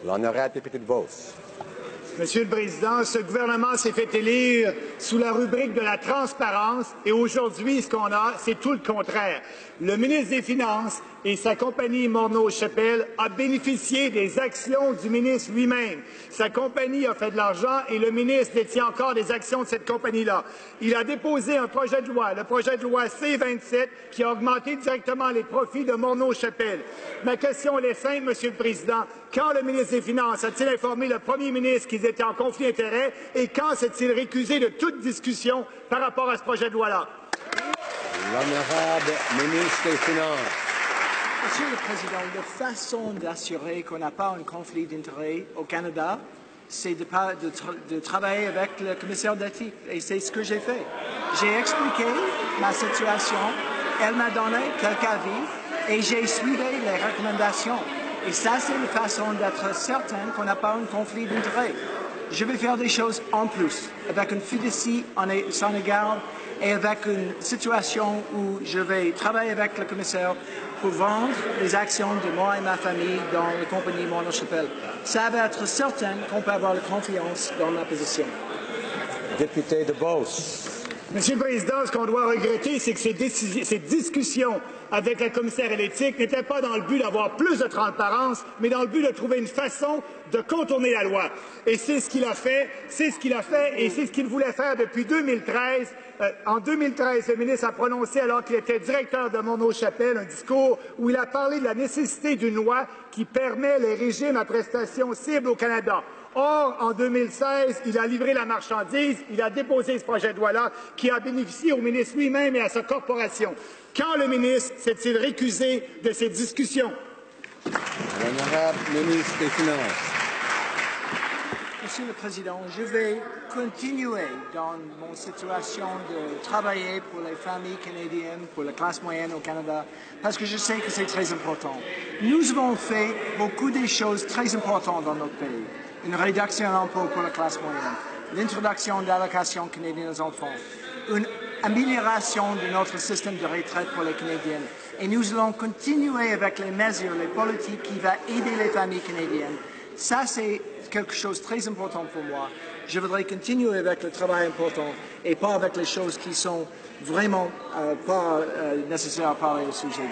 L'honorable député de Beauce. Monsieur le Président, ce gouvernement s'est fait élire sous la rubrique de la transparence et aujourd'hui, ce qu'on a, c'est tout le contraire. Le ministre des Finances et sa compagnie Morneau-Chapelle a bénéficié des actions du ministre lui-même. Sa compagnie a fait de l'argent et le ministre détient encore des actions de cette compagnie-là. Il a déposé un projet de loi, le projet de loi C-27, qui a augmenté directement les profits de Morneau-Chapelle. Ma question est simple, Monsieur le Président. Quand le ministre des Finances a-t-il informé le premier ministre qu'ils étaient en conflit d'intérêts et quand s'est-il récusé de toute discussion par rapport à ce projet de loi-là? L'honorable ministre des Finances. Monsieur le Président, la façon d'assurer qu'on n'a pas un conflit d'intérêts au Canada, c'est de travailler avec le commissaire d'éthique. Et c'est ce que j'ai fait. J'ai expliqué ma situation, elle m'a donné quelques avis et j'ai suivi les recommandations. Et ça, c'est la façon d'être certain qu'on n'a pas un conflit d'intérêts. Je vais faire des choses en plus, avec une fiducie en son égard et avec une situation où je vais travailler avec le commissaire pour vendre les actions de moi et ma famille dans la compagnie Morneau-Chapelle. Ça va être certain qu'on peut avoir la confiance dans ma position. Député de Beauce. Monsieur le Président, ce qu'on doit regretter, c'est que ces discussions avec la commissaire à l'éthique n'étaient pas dans le but d'avoir plus de transparence, mais dans le but de trouver une façon de contourner la loi. Et c'est ce qu'il a fait, et c'est ce qu'il voulait faire depuis 2013. En 2013, le ministre a prononcé, alors qu'il était directeur de Morneau-Chapelle, un discours où il a parlé de la nécessité d'une loi qui permet les régimes à prestations cibles au Canada. Or, en 2016, il a livré la marchandise, il a déposé ce projet de loi-là qui a bénéficié au ministre lui-même et à sa corporation. Quand le ministre s'est-il récusé de ces discussions? L'honorable ministre des Finances. Monsieur le Président, je vais continuer dans mon situation de travailler pour les familles canadiennes, pour la classe moyenne au Canada, parce que je sais que c'est très important. Nous avons fait beaucoup de choses très importantes dans notre pays. Une réduction d'impôts pour la classe moyenne, l'introduction d'allocations canadiennes aux enfants, une amélioration de notre système de retraite pour les Canadiennes. Et nous allons continuer avec les mesures, les politiques qui vont aider les familles canadiennes. Ça, c'est quelque chose de très important pour moi. Je voudrais continuer avec le travail important et pas avec les choses qui sont vraiment pas nécessaires à parler au sujet.